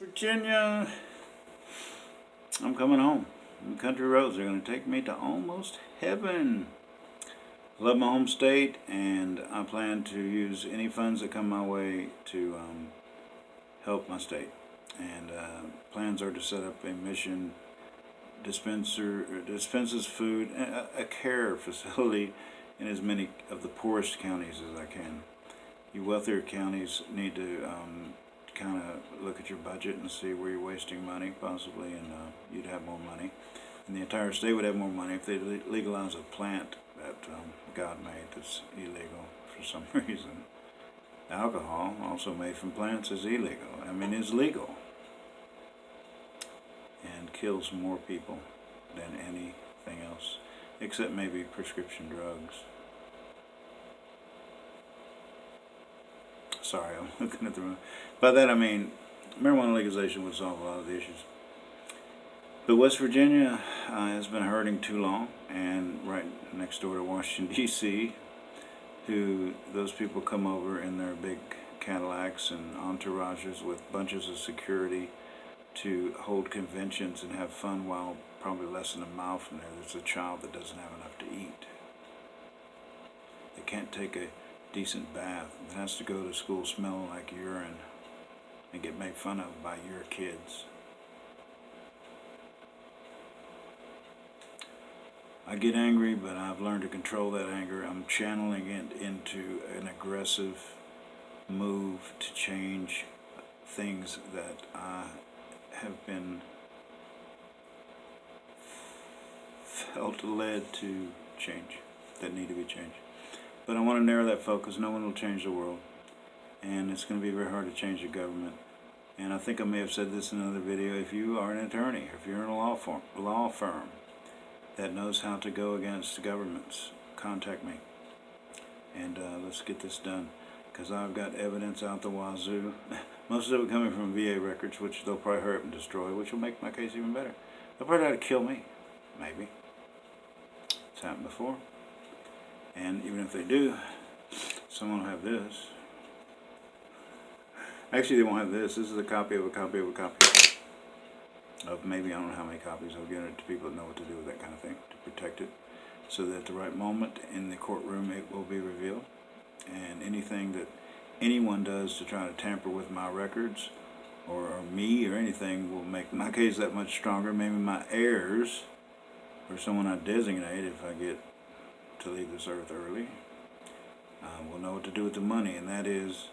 Virginia, I'm coming home. The country roads are going to take me to almost heaven. Love my home state, and I plan to use any funds that come my way to help my state. And plans are to set up a mission dispenses food, a care facility in as many of the poorest counties as I can. You wealthier counties need to kind of look at your budget and see where you're wasting money, possibly, and you'd have more money. And the entire state would have more money if they legalize a plant that God made that's illegal for some reason. Alcohol, also made from plants, is illegal. I mean, is legal. And kills more people than anything else, except maybe prescription drugs. Sorry, I'm looking at the room. By that I mean marijuana legalization would solve a lot of the issues. But West Virginia has been hurting too long, and right next door to Washington, D.C., those people come over in their big Cadillacs and entourages with bunches of security to hold conventions and have fun while probably less than a mile from there there's a child that doesn't have enough to eat. They can't take a decent bath. It has to go to school smelling like urine and get made fun of by your kids. I get angry, but I've learned to control that anger. I'm channeling it into an aggressive move to change things that I have been felt led to change, that need to be changed. But I want to narrow that focus. No one will change the world, and it's going to be very hard to change the government. And I think I may have said this in another video. If you are an attorney, or if you're in a law firm that knows how to go against governments, contact me, and let's get this done. Because I've got evidence out the wazoo. Most of it coming from VA records, which they'll probably hurry up and destroy, which will make my case even better. They'll probably try to kill me, maybe. It's happened before. And even if they do, someone will have this. Actually, they won't have this. This is a copy of a copy of a copy of maybe, I don't know how many copies. I'll give it to people that know what to do with that kind of thing, to protect it, so that at the right moment in the courtroom it will be revealed. And anything that anyone does to try to tamper with my records or me or anything will make my case that much stronger. Maybe my heirs or someone I designate, if I get to leave this earth early, will know what to do with the money, and that is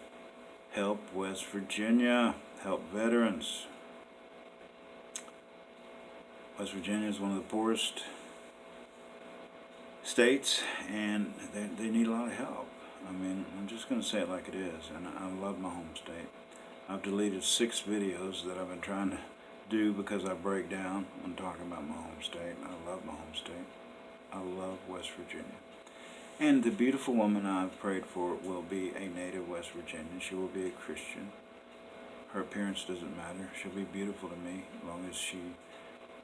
help West Virginia, help veterans. West Virginia is one of the poorest states, and they need a lot of help. I mean, I'm just going to say it like it is, and I love my home state. I've deleted 6 videos that I've been trying to do because I break down when talking about my home state. I love my home state. I love West Virginia. And the beautiful woman I've prayed for will be a native West Virginian. She will be a Christian. Her appearance doesn't matter. She'll be beautiful to me as long as she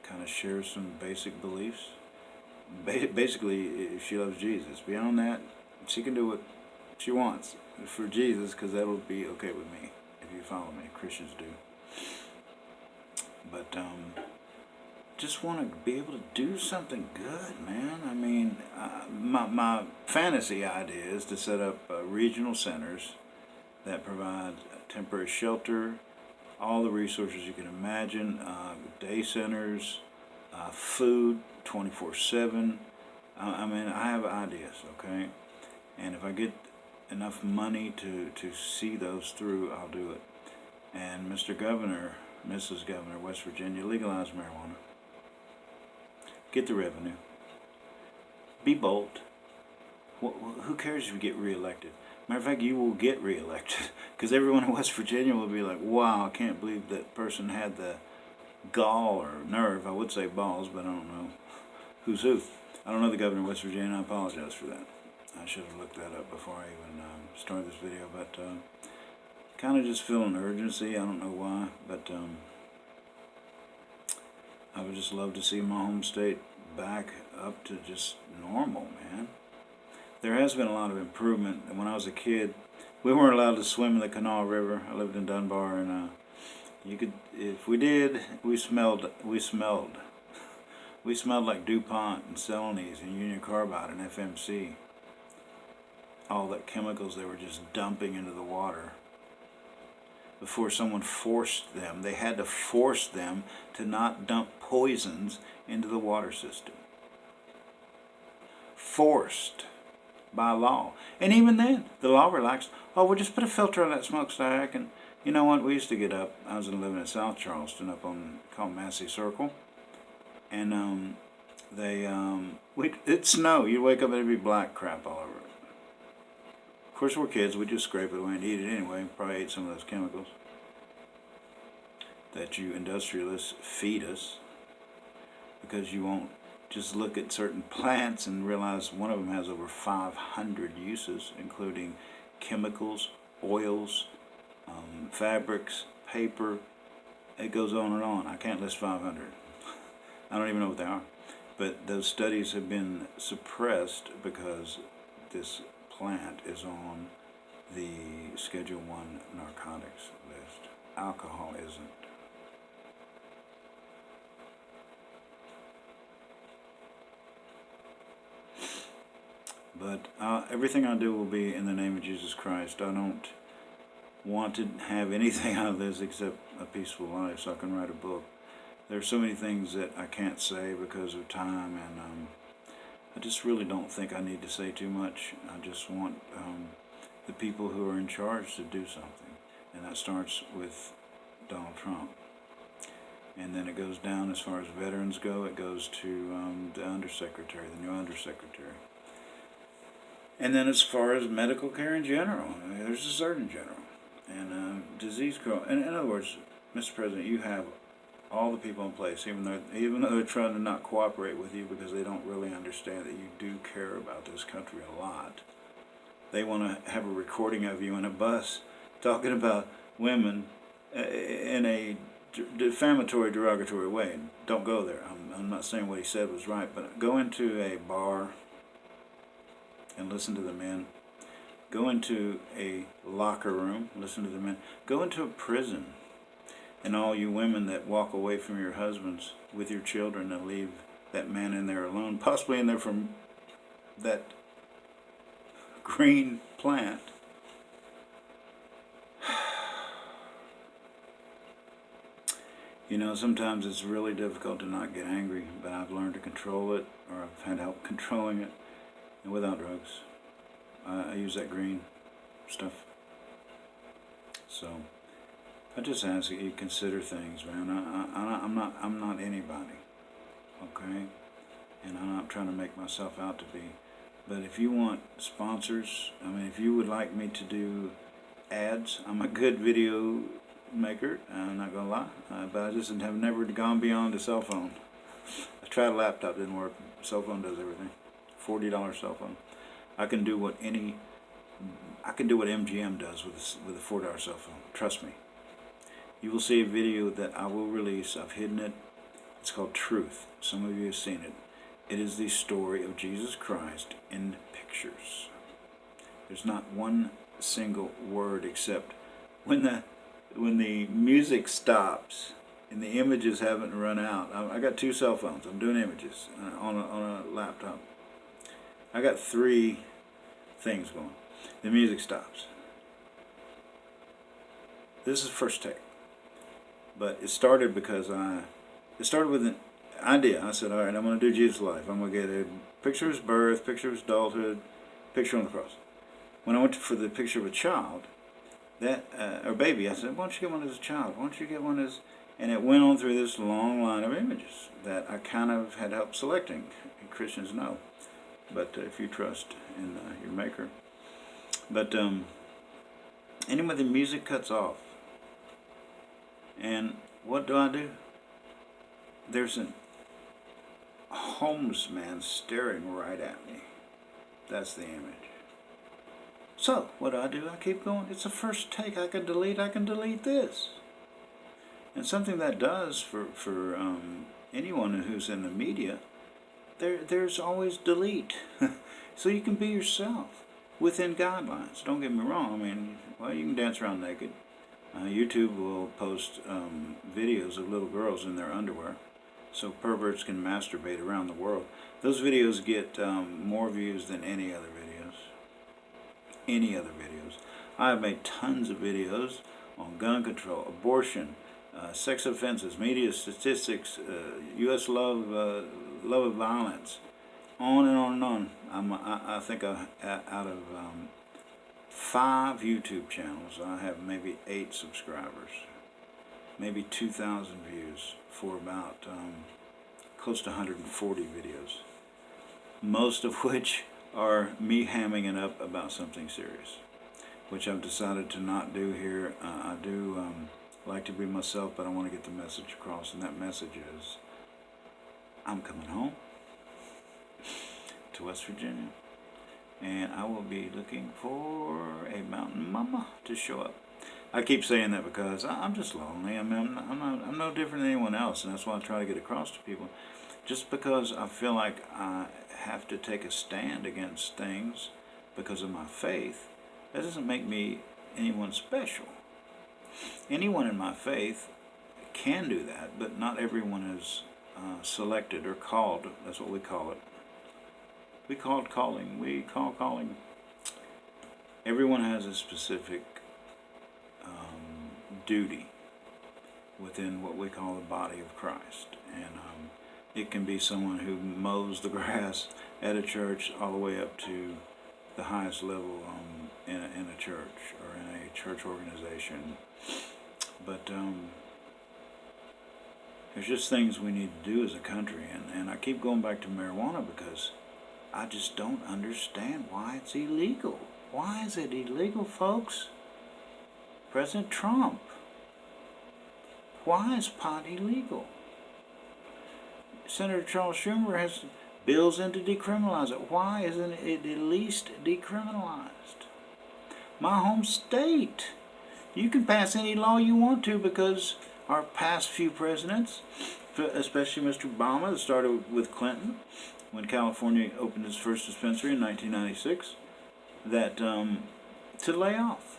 kind of shares some basic beliefs. Basically, if she loves Jesus. Beyond that, she can do what she wants for Jesus, because that will be okay with me, if you follow me. Christians do. But just want to be able to do something good, man. I mean, my fantasy idea is to set up regional centers that provide temporary shelter, all the resources you can imagine, day centers, food 24/7. I mean, I have ideas, okay? And if I get enough money to see those through, I'll do it. And Mr. Governor, Mrs. Governor, West Virginia, legalize marijuana. Get the revenue. Be bold. Who cares if you get reelected? Matter of fact, you will get reelected, because everyone in West Virginia will be like, wow, I can't believe that person had the gall or nerve. I would say balls, but I don't know who's who. I don't know the governor of West Virginia, and I apologize for that. I should have looked that up before I even started this video, but kind of just feel an urgency. I don't know why, but I would just love to see my home state back up to just normal, man. There has been a lot of improvement. When I was a kid, we weren't allowed to swim in the Kanawha River. I lived in Dunbar, and You could, if we did, we smelled like DuPont and Celanese and Union Carbide and FMC. All that chemicals they were just dumping into the water. Before someone forced them, they had to force them to not dump poisons into the water system. Forced by law. And even then, the law relaxed. Oh, we'll just put a filter on that smokestack. And you know what? We used to get up. I was living in South Charleston, up on called Massey Circle, and it'd snow. You'd wake up and there'd be black crap all over it. Of course, we're kids. We just scrape it away and eat it anyway. Probably ate some of those chemicals that you industrialists feed us, because you won't just look at certain plants and realize one of them has over 500 uses, including chemicals, oils, fabrics, paper. It goes on and on. I can't list 500. I don't even know what they are. But those studies have been suppressed because this plant is on the Schedule 1 narcotics list. Alcohol isn't. But everything I do will be in the name of Jesus Christ. I don't want to have anything out of this except a peaceful life so I can write a book. There are so many things that I can't say because of time, and I just really don't think I need to say too much. I just want the people who are in charge to do something, and that starts with Donald Trump. And then it goes down as far as veterans go. It goes to the undersecretary, the new undersecretary. And then as far as medical care in general, there's a Surgeon General. And disease control. In other words, Mr. President, you have all the people in place, even though they're trying to not cooperate with you because they don't really understand that you do care about this country a lot. They want to have a recording of you in a bus talking about women in a defamatory, derogatory way. Don't go there. I'm not saying what he said was right, but go into a bar and listen to the men. Go into a locker room, listen to the men. Go into a prison, and all you women that walk away from your husbands with your children and leave that man in there alone, possibly in there from that green plant. You know, sometimes it's really difficult to not get angry, but I've learned to control it, or I've had help controlling it, and without drugs. I use that green stuff. So I just ask that you consider things, man. I'm not anybody, okay? And I'm not trying to make myself out to be. But if you want sponsors, I mean, if you would like me to do ads, I'm a good video maker. I'm not gonna lie, but I just have never gone beyond a cell phone. I tried a laptop, didn't work. Cell phone does everything. $40 cell phone. I can do what MGM does with a $4 cell phone. Trust me. You will see a video that I will release. I've hidden it. It's called Truth. Some of you have seen it. It is the story of Jesus Christ in pictures. There's not one single word except when the music stops and the images haven't run out. I got 2 cell phones. I'm doing images on a laptop. I got 3 things going. The music stops. This is first take. But it started because it started with an idea. I said, all right, I'm going to do Jesus' life. I'm going to get a picture of his birth, picture of his adulthood, picture on the cross. When I went for the picture of a child, or baby, I said, why don't you get one as a child? Why don't you get one as... And it went on through this long line of images that I kind of had help selecting. And Christians know. But if you trust in your maker. But anyway, the music cuts off. And what do? There's a homeless man staring right at me. That's the image. So, what do? I keep going. It's a first take. I can delete this. And something that does for anyone who's in the media, there's always delete. So you can be yourself within guidelines. Don't get me wrong. I mean, well, you can dance around naked. YouTube will post videos of little girls in their underwear so perverts can masturbate around the world. Those videos get more views than any other videos. Any other videos. I have made tons of videos on gun control, abortion, sex offenses, media statistics, U.S. love of violence, on and on and on. I think out of 5 YouTube channels, I have maybe 8 subscribers, maybe 2,000 views for about close to 140 videos, most of which are me hamming it up about something serious, which I've decided to not do here. I do like to be myself, but I want to get the message across, and that message is I'm coming home to West Virginia, and I will be looking for a mountain mama to show up. I keep saying that because I'm just lonely. I mean, I'm no different than anyone else, and that's why I try to get across to people. Just because I feel like I have to take a stand against things because of my faith, that doesn't make me anyone special. Anyone in my faith can do that, but not everyone is selected or called. That's what we call it. We call calling. We call calling. Everyone has a specific duty within what we call the body of Christ. And it can be someone who mows the grass at a church all the way up to the highest level in a church or in a church organization. But there's just things we need to do as a country. And I keep going back to marijuana because I just don't understand why it's illegal. Why is it illegal, folks? President Trump. Why is pot illegal? Senator Charles Schumer has bills in to decriminalize it. Why isn't it at least decriminalized? My home state. You can pass any law you want to because our past few presidents, especially Mr. Obama, it started with Clinton when California opened its first dispensary in 1996, that to lay off.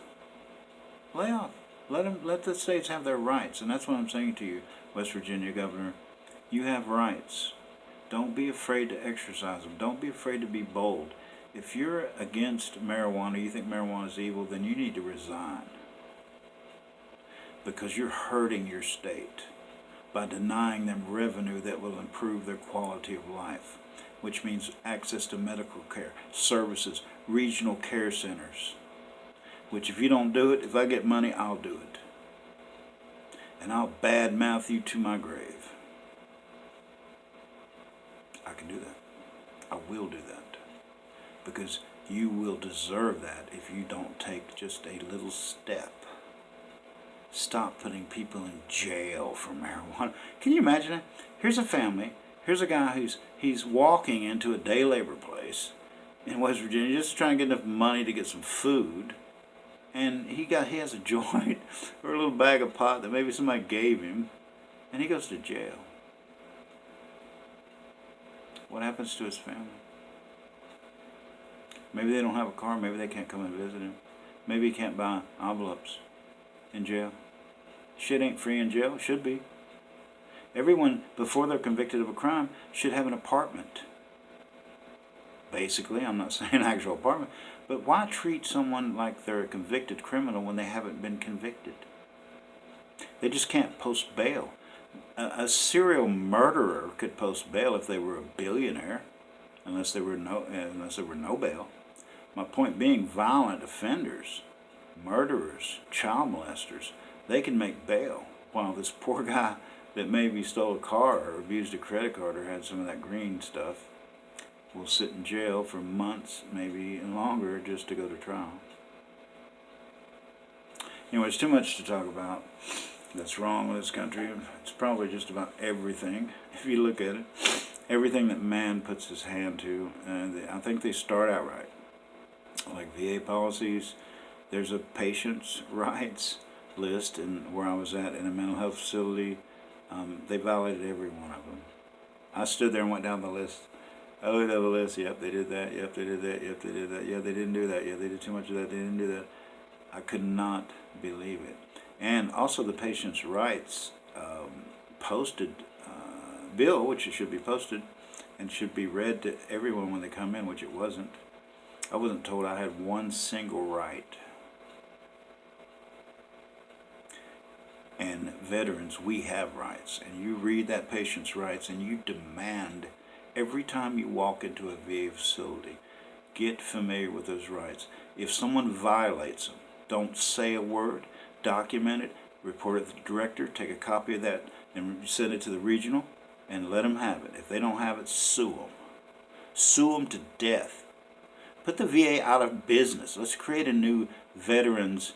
Lay off. Let the states have their rights. And that's what I'm saying to you, West Virginia Governor. You have rights. Don't be afraid to exercise them. Don't be afraid to be bold. If you're against marijuana, you think marijuana is evil, then you need to resign. Because you're hurting your state by denying them revenue that will improve their quality of life, which means access to medical care, services, regional care centers. Which if you don't do it, if I get money, I'll do it. And I'll badmouth you to my grave. I can do that. I will do that. Because you will deserve that if you don't take just a little step. Stop putting people in jail for marijuana. Can you imagine it? Here's a family. Here's a guy he's walking into a day labor place in West Virginia just trying to get enough money to get some food. And he has a joint or a little bag of pot that maybe somebody gave him, and he goes to jail. What happens to his family? Maybe they don't have a car. Maybe they can't come and visit him. Maybe he can't buy envelopes in jail. Shit ain't free in jail. It should be. Everyone, before they're convicted of a crime, should have an apartment. Basically, I'm not saying actual apartment, but why treat someone like they're a convicted criminal when they haven't been convicted? They just can't post bail. A serial murderer could post bail if they were a billionaire, unless there were no bail. My point being, violent offenders, murderers, child molesters, they can make bail, while this poor guy that maybe stole a car or abused a credit card or had some of that green stuff will sit in jail for months, maybe longer, just to go to trial. Anyway, it's too much to talk about that's wrong with this country. It's probably just about everything, if you look at it. Everything that man puts his hand to, and I think they start out right. Like VA policies, there's a patient's rights list, and where I was at in a mental health facility, they violated every one of them. I stood there and went down the list. I looked at the list. Yep, they did that. Yep, they did that. Yep, they did that. Yeah, they didn't do that. Yeah, they did too much of that. They didn't do that. I could not believe it. And also the patient's rights posted bill, which it should be posted and should be read to everyone when they come in, which it wasn't. I wasn't told I had one single right. And veterans, we have rights. And you read that patient's rights and you demand every time you walk into a VA facility, get familiar with those rights. If someone violates them, don't say a word, document it, report it to the director, take a copy of that and send it to the regional and let them have it. If they don't have it, sue them. Sue them to death. Put the VA out of business. Let's create a new veterans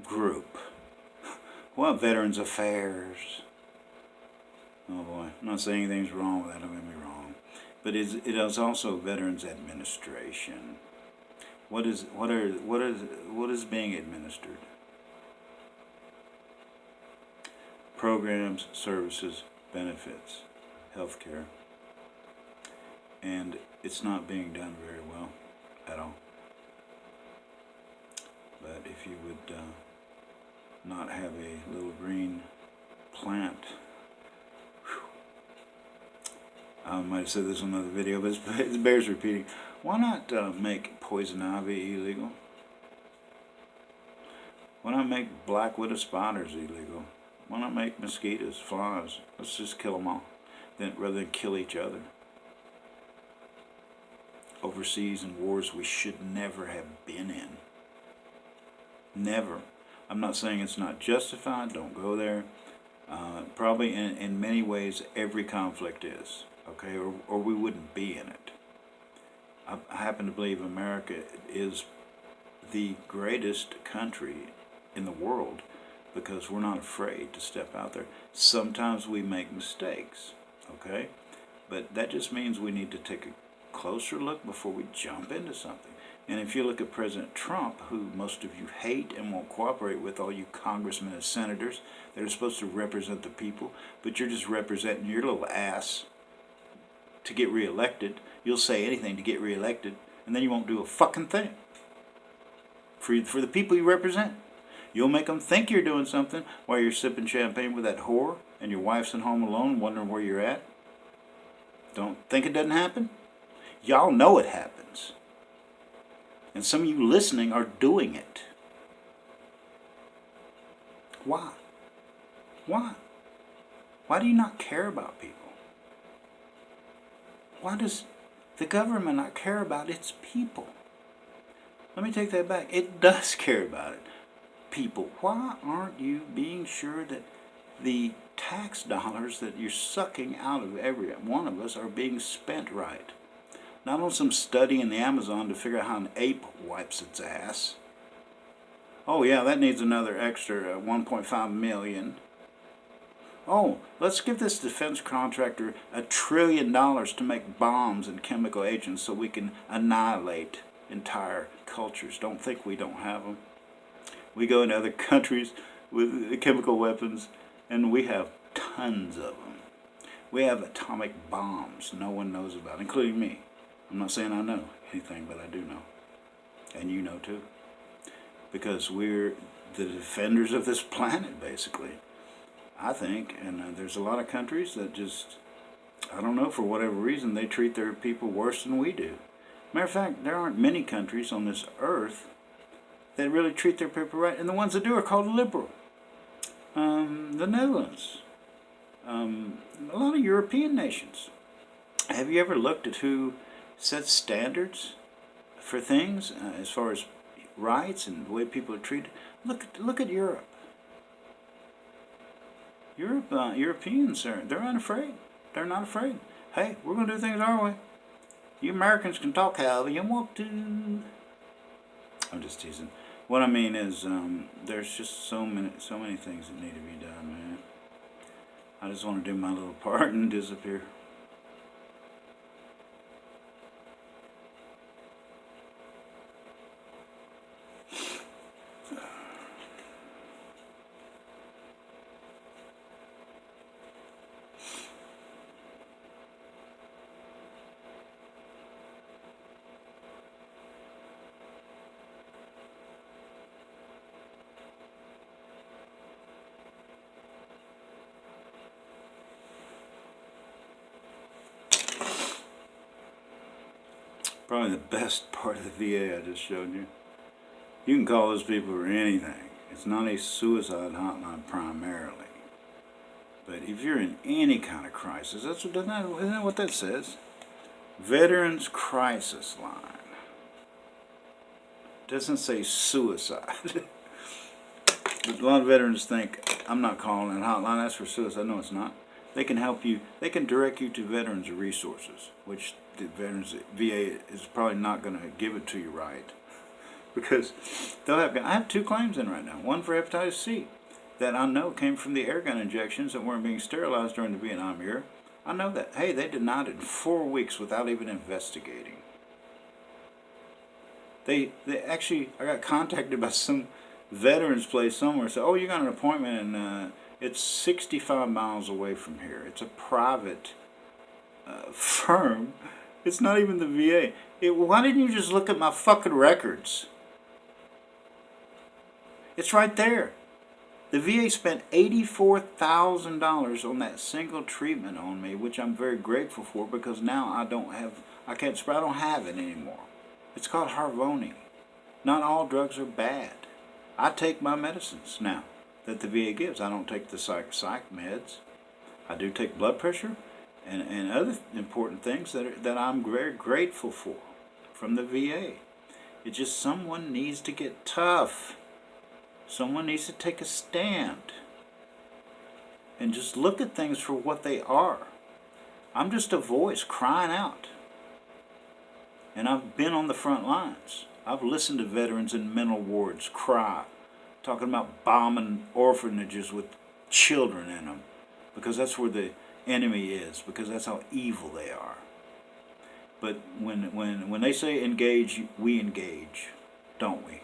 group. Well, Veterans Affairs. Oh boy, I'm not saying anything's wrong with that, don't get me wrong. But it is also Veterans Administration. What is being administered? Programs, services, benefits, healthcare. And it's not being done very well at all. But if you would not have a little green plant, I might have said this in another video, but it bears repeating. Why not make poison ivy illegal? Why not make black widow spiders illegal? Why not make mosquitoes, flies? Let's just kill them all, rather than kill each other. Overseas in wars we should never have been in. Never. I'm not saying it's not justified. Don't go there. Probably in many ways every conflict is. Okay, or we wouldn't be in it. I happen to believe America is the greatest country in the world because we're not afraid to step out there. Sometimes we make mistakes, okay? But that just means we need to take a closer look before we jump into something. And if you look at President Trump, who most of you hate and won't cooperate with, all you congressmen and senators that are supposed to represent the people, but you're just representing your little ass to get reelected. You'll say anything to get reelected, and then you won't do a fucking thing for the people you represent. You'll make them think you're doing something while you're sipping champagne with that whore, and your wife's at home alone wondering where you're at. Don't think it doesn't happen? Y'all know it happens. And some of you listening are doing it. Why? Why? Why do you not care about people? Why does the government not care about its people? Let me take that back. It does care about it. People, why aren't you being sure that the tax dollars that you're sucking out of every one of us are being spent right? Not on some study in the Amazon to figure out how an ape wipes its ass. Oh yeah, that needs another extra 1.5 million. Oh, let's give this defense contractor $1 trillion to make bombs and chemical agents so we can annihilate entire cultures. Don't think we don't have them. We go into other countries with chemical weapons and we have tons of them. We have atomic bombs no one knows about, including me. I'm not saying I know anything, but I do know. And you know too. Because we're the defenders of this planet, basically. I think, and there's a lot of countries that just, I don't know, for whatever reason, they treat their people worse than we do. Matter of fact, there aren't many countries on this earth that really treat their people right, and the ones that do are called liberal. The Netherlands, a lot of European nations. Have you ever looked at who sets standards for things as far as rights and the way people are treated? Look at Europe. Europeans they're unafraid. They're not afraid. Hey, we're going to do things our way. You Americans can talk however you want to. I'm just teasing. What I mean is, there's just so many things that need to be done, man. I just want to do my little part and disappear. Probably the best part of the VA I just showed you. You can call those people for anything. It's not a suicide hotline primarily. But if you're in any kind of crisis, isn't that what that says? Veterans Crisis Line. It doesn't say suicide. But a lot of veterans think, I'm not calling a hotline, that's for suicide. No, it's not. They can help you, they can direct you to veterans resources, which the Veterans VA is probably not going to give it to you right. Because they'll have, I have 2 claims in right now. One for hepatitis C that I know came from the air gun injections that weren't being sterilized during the Vietnam era. I know that. Hey, they denied it in 4 weeks without even investigating. They actually, I got contacted by some veterans place somewhere. Said, oh, you got an appointment and it's 65 miles away from here. It's a private firm. It's not even the VA. Why didn't you just look at my fucking records? It's right there. The VA spent $84,000 on that single treatment on me, which I'm very grateful for because now I don't have it anymore. It's called Harvoni. Not all drugs are bad. I take my medicines now that the VA gives. I don't take the psych meds. I do take blood pressure and other important things that I'm very grateful for from the VA. It's just someone needs to get tough. Someone needs to take a stand and just look at things for what they are. I'm just a voice crying out. And I've been on the front lines. I've listened to veterans in mental wards cry, talking about bombing orphanages with children in them, because that's where the enemy is, because that's how evil they are. But when they say engage, we engage, don't we?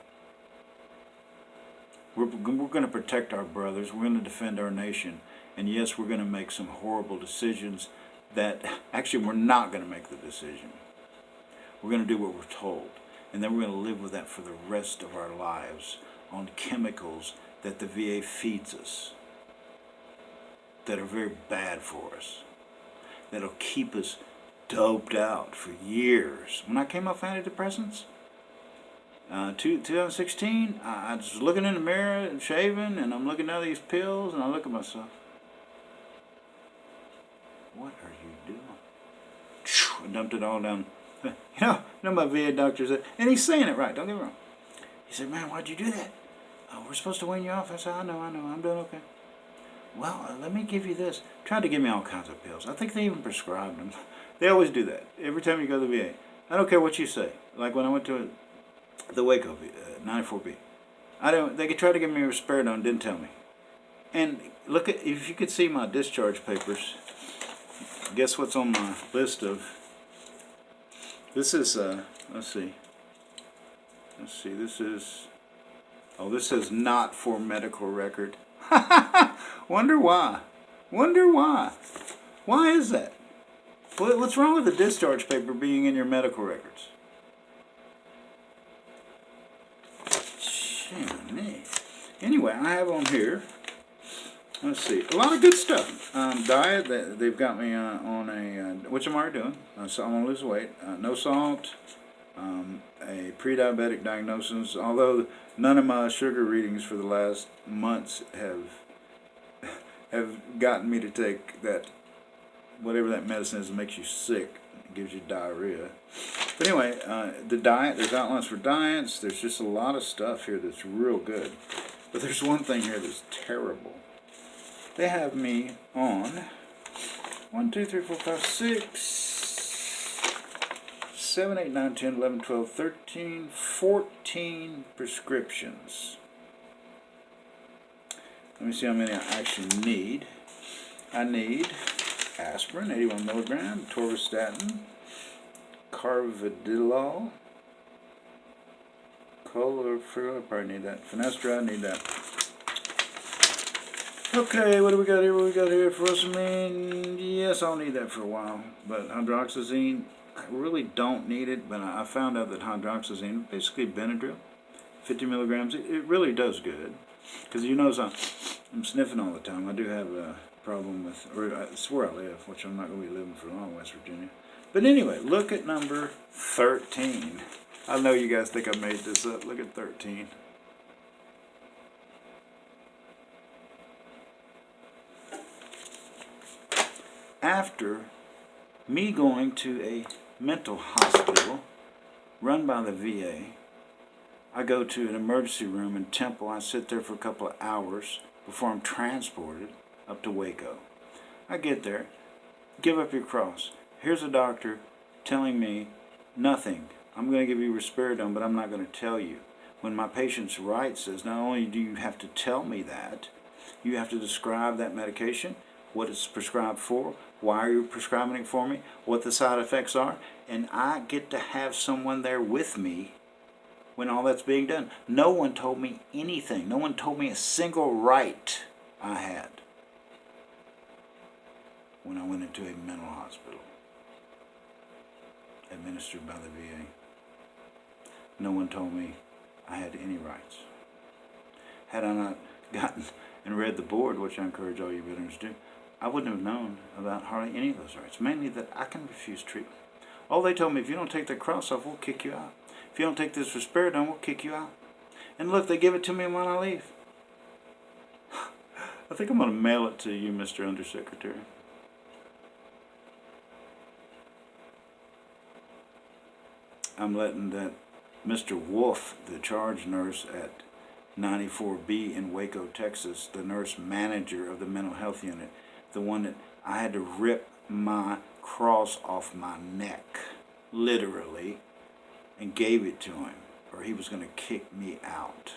We're going to protect our brothers. We're going to defend our nation. And yes, we're going to make some horrible decisions that actually we're not going to make the decision. We're going to do what we're told. And then we're going to live with that for the rest of our lives on chemicals that the VA feeds us that are very bad for us, that'll keep us doped out for years. When I came off antidepressants, 2016, I was looking in the mirror and shaving, and I'm looking at these pills, and I look at myself. What are you doing? I dumped it all down. You know my VA doctor said, and he's saying it right, don't get me wrong. He said, man, why'd you do that? We're supposed to wean you off. I said, I know, I'm doing okay. Well, let me give you this. Tried to give me all kinds of pills. I think they even prescribed them. They always do that. Every time you go to the VA. I don't care what you say. Like when I went to the Waco 94B. They could try to give me risperidone, didn't tell me. And look at, if you could see my discharge papers, guess what's on my list of, this is, let's see, this is not for medical record. Wonder why. Why is that? What's wrong with the discharge paper being in your medical records? Anyway, I have on here, let's see, a lot of good stuff. Diet, they've got me on a, which I'm already doing, so I'm going to lose weight. No salt, a pre-diabetic diagnosis, although none of my sugar readings for the last months have gotten me to take that, whatever that medicine is that makes you sick, it gives you diarrhea. But anyway, the diet, there's outlines for diets, there's just a lot of stuff here that's real good. But there's one thing here that's terrible. They have me on 1, 2, 3, 4, 5, 6, 7, 8, 9, 10, 11, 12, 13, 14 prescriptions. Let me see how many I actually need. I need aspirin, 81 milligram, atorvastatin, carvedilol, colorfil, I probably need that. Finasteride, I need that. Okay, what do we got here? Furosemide, yes, I'll need that for a while. But hydroxyzine, I really don't need it, but I found out that hydroxyzine, basically Benadryl, 50 milligrams, it really does good. Because you notice I'm sniffing all the time. I do have a problem with, or it's where I live, which I'm not going to be living for long, West Virginia. But anyway, look at number 13. I know you guys think I made this up. Look at 13. After me going to a mental hospital run by the VA, I go to an emergency room in Temple. I sit there for a couple of hours before I'm transported up to Waco. I get there, give up your cross. Here's a doctor telling me nothing. I'm going to give you risperidone, but I'm not going to tell you. When my patient's right says, not only do you have to tell me that, you have to describe that medication, what it's prescribed for, why are you prescribing it for me, what the side effects are, and I get to have someone there with me when all that's being done. No one told me anything. No one told me a single right I had when I went into a mental hospital administered by the VA. No one told me I had any rights. Had I not gotten and read the board, which I encourage all you veterans to do, I wouldn't have known about hardly any of those rights. Mainly that I can refuse treatment. Oh, they told me, if you don't take that cross off, we'll kick you out. If you don't take this risperidone, we'll kick you out. And look, they give it to me when I leave. I think I'm going to mail it to you, Mr. Undersecretary. I'm letting that Mr. Wolf, the charge nurse at 94B in Waco, Texas, the nurse manager of the mental health unit, the one that I had to rip my cross off my neck, literally, and gave it to him, or he was going to kick me out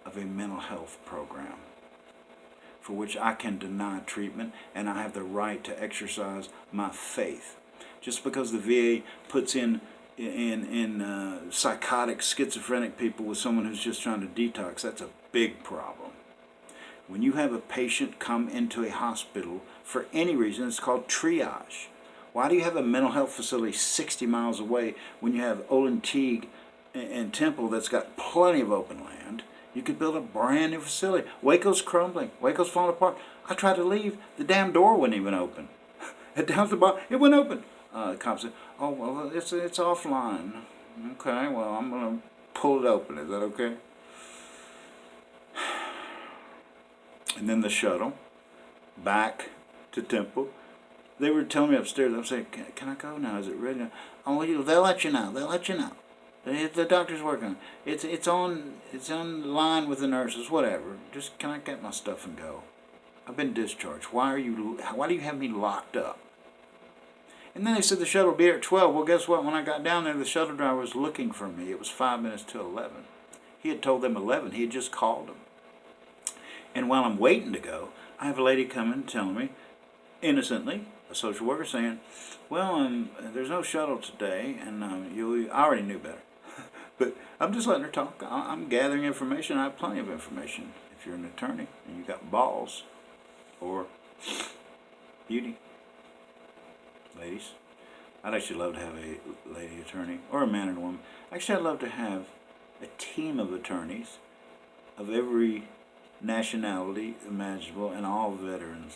of a mental health program for which I can deny treatment, and I have the right to exercise my faith. Just because the VA puts in psychotic, schizophrenic people with someone who's just trying to detox, that's a big problem. When you have a patient come into a hospital for any reason, it's called triage. Why do you have a mental health facility 60 miles away when you have Olenteague and Temple that's got plenty of open land? You could build a brand new facility. Waco's crumbling. Waco's falling apart. I tried to leave. The damn door wouldn't even open. Down at the bottom, it wouldn't open. The cop said, oh, well, it's offline. Okay, well, I'm going to pull it open. Is that okay? And then the shuttle back to Temple. They were telling me upstairs, I'm saying, can I go now? Is it ready now? Oh, they'll let you know. They'll let you know. The doctor's working on it. It's on line with the nurses, whatever. Just, can I get my stuff and go? I've been discharged. Why do you have me locked up? And then they said the shuttle will be here at 12. Well, guess what? When I got down there, the shuttle driver was looking for me. It was 5 minutes to 11. He had told them 11. He had just called them. And while I'm waiting to go, I have a lady coming telling me, innocently, a social worker saying, well, there's no shuttle today, and I already knew better. But I'm just letting her talk. I'm gathering information. I have plenty of information. If you're an attorney and you got balls or beauty, ladies, I'd actually love to have a lady attorney or a man and a woman. Actually, I'd love to have a team of attorneys of every nationality imaginable and all veterans.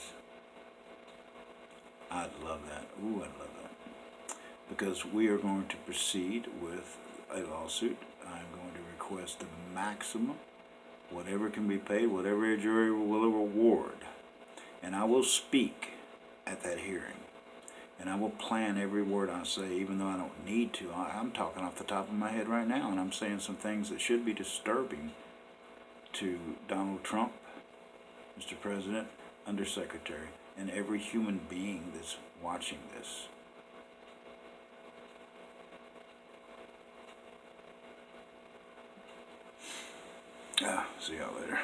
I'd love that. Ooh, I'd love that. Because we are going to proceed with a lawsuit. I'm going to request the maximum, whatever can be paid, whatever a jury will award. And I will speak at that hearing. And I will plan every word I say, even though I don't need to. I'm talking off the top of my head right now, and I'm saying some things that should be disturbing to Donald Trump, Mr. President, Undersecretary, and every human being that's watching this. See y'all later.